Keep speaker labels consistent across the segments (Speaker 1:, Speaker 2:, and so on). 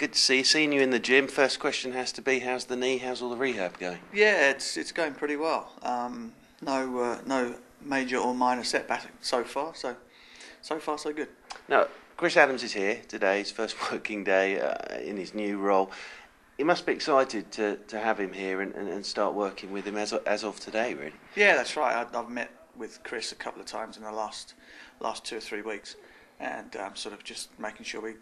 Speaker 1: good to see you. Seeing you in the gym, first question has to be, how's the knee? How's all the rehab going?
Speaker 2: Yeah, it's going pretty well. No major or minor setback so far. So far so good.
Speaker 1: Now, Chris Adams is here today, his first working day in his new role. You must be excited to have him here and start working with him as of today, really.
Speaker 2: Yeah, that's right. I've met with Chris a couple of times in the last 2 or 3 weeks, and sort of just making sure we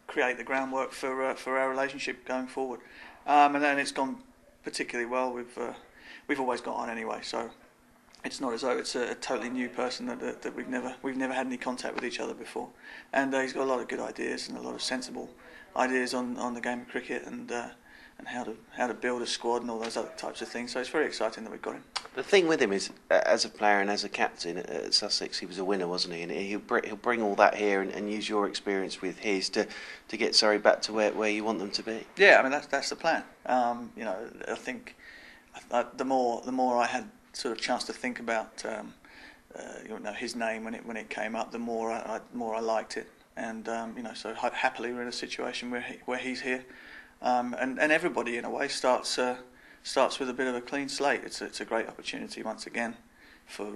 Speaker 2: create the groundwork for our relationship going forward. And then it's gone particularly well. We've always got on anyway, so it's not as though it's a totally new person that we've never had any contact with each other before. And he's got a lot of good ideas and a lot of sensible ideas on the game of cricket and how to build a squad and all those other types of things. So it's very exciting that we've got him.
Speaker 1: The thing with him is, as a player and as a captain at Sussex, he was a winner, wasn't he? And he'll bring all that here and use your experience with his to get Surrey back to where you want them to be.
Speaker 2: Yeah, I mean that's the plan. I think the more I had sort of chance to think about his name when it came up, the more I liked it. And so happily we're in a situation where he's here, and everybody in a way starts with a bit of a clean slate. It's a great opportunity once again for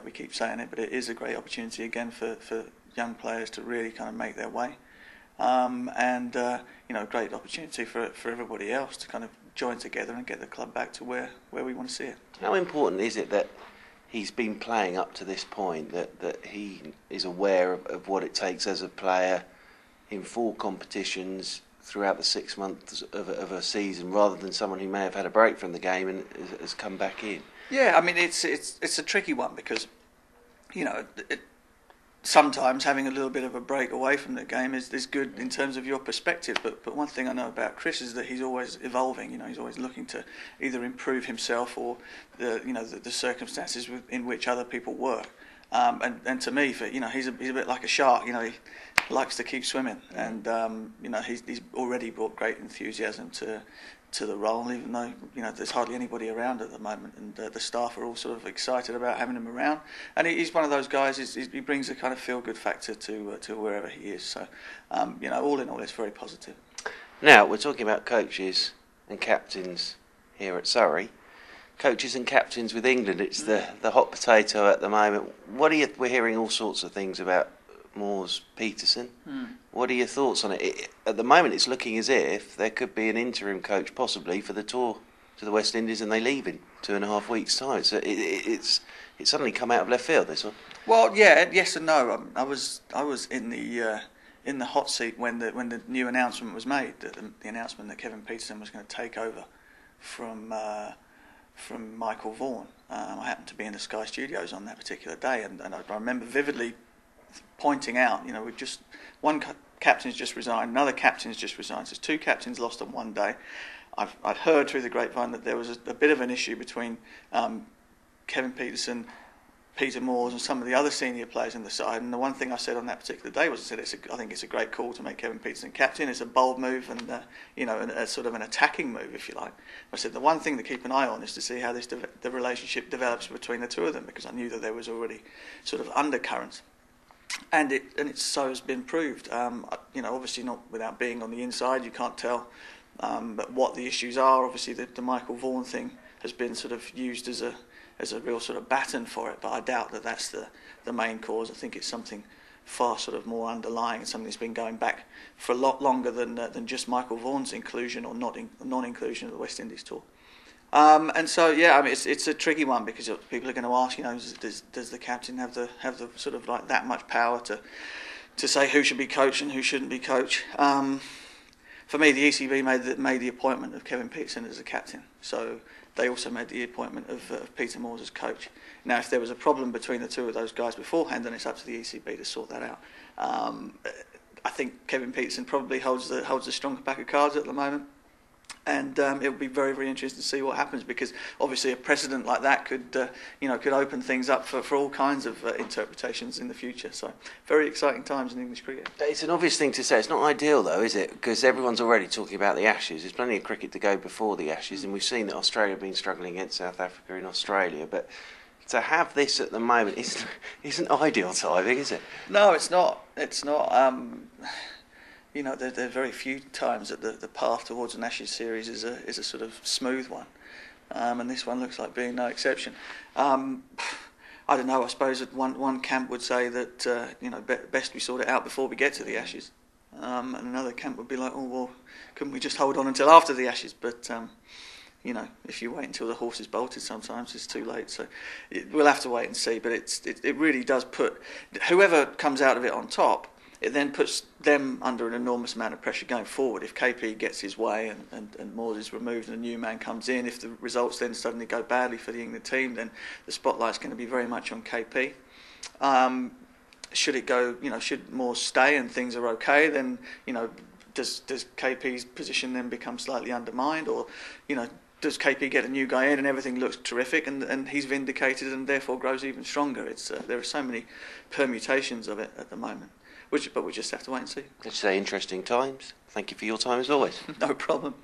Speaker 2: we keep saying it, but it is a great opportunity again for young players to really kind of make their way, and a great opportunity for everybody else to kind of join together and get the club back to where we want to see it.
Speaker 1: How important is it that he's been playing up to this point, that he is aware of what it takes as a player in 4 competitions throughout the 6 months of a season, rather than someone who may have had a break from the game and has come back in?
Speaker 2: Yeah, I mean it's a tricky one because sometimes having a little bit of a break away from the game is good in terms of your perspective. But one thing I know about Chris is that he's always evolving. He's always looking to either improve himself or the circumstances in which other people work. And to me, he's a bit like a shark. He likes to keep swimming, and he's already brought great enthusiasm to the role, even though there's hardly anybody around at the moment, and the staff are all sort of excited about having him around. And he's one of those guys. He brings a kind of feel-good factor to wherever he is. So all in all, it's very positive.
Speaker 1: Now we're talking about coaches and captains here at Surrey. Coaches and captains with England, it's the hot potato at the moment. We're hearing all sorts of things about Moores, Peterson. What are your thoughts on it? At the moment, it's looking as if there could be an interim coach possibly for the tour to the West Indies, and they leave in 2.5 weeks' time. So it's suddenly come out of left field, this one. Well,
Speaker 2: yeah, yes and no. I was in the hot seat when the new announcement was made. The announcement that Kevin Peterson was going to take over from Michael Vaughan. I happened to be in the Sky Studios on that particular day, and I remember vividly pointing out, we've just one captain's just resigned, another captain's just resigned. So 2 captains lost on one day. I'd heard through the grapevine that there was a bit of an issue between Kevin Peterson, Peter Moores, and some of the other senior players in the side. And the one thing I said on that particular day was, I think it's a great call to make Kevin Peterson captain. It's a bold move and a sort of an attacking move, if you like. I said the one thing to keep an eye on is to see how the relationship develops between the two of them, because I knew that there was already sort of undercurrents. And it so has been proved. Obviously not without being on the inside, you can't tell. But what the issues are, obviously the Michael Vaughan thing has been sort of used as a real sort of baton for it. But I doubt that that's the main cause. I think it's something far sort of more underlying, and something that's been going back for a lot longer than just Michael Vaughan's inclusion or non-inclusion of the West Indies tour. And so, yeah, I mean, it's a tricky one, because people are going to ask, does the captain have the sort of like that much power to say who should be coach and who shouldn't be coach? For me, the ECB made the appointment of Kevin Peterson as a captain, so they also made the appointment of Peter Moores as coach. Now, if there was a problem between the two of those guys beforehand, then it's up to the ECB to sort that out. I think Kevin Peterson probably holds the stronger pack of cards at the moment. And it'll be very, very interesting to see what happens, because obviously a precedent like that could open things up for all kinds of interpretations in the future. So very exciting times in English cricket.
Speaker 1: It's an obvious thing to say. It's not ideal, though, is it? Because everyone's already talking about the Ashes. There's plenty of cricket to go before the Ashes, and we've seen that Australia have been struggling against South Africa in Australia. But to have this at the moment isn't ideal timing, is it?
Speaker 2: No, it's not. It's not. there are very few times that the path towards an Ashes series is a sort of smooth one, and this one looks like being no exception. I don't know. I suppose that one camp would say that best we sort it out before we get to the Ashes, and another camp would be like, oh well, couldn't we just hold on until after the Ashes? But if you wait until the horse is bolted, sometimes it's too late. So we'll have to wait and see. But it really does put whoever comes out of it on top. It then puts them under an enormous amount of pressure going forward. If KP gets his way and Moores is removed and a new man comes in, if the results then suddenly go badly for the England team, then the spotlight's going to be very much on KP. Should it go, should Moores stay and things are okay, then, does KP's position then become slightly undermined, or, does KP get a new guy in and everything looks terrific and he's vindicated and therefore grows even stronger? There are so many permutations of it at the moment. But we just have to wait and see.
Speaker 1: Let's say interesting times. Thank you for your time as always.
Speaker 2: No problem.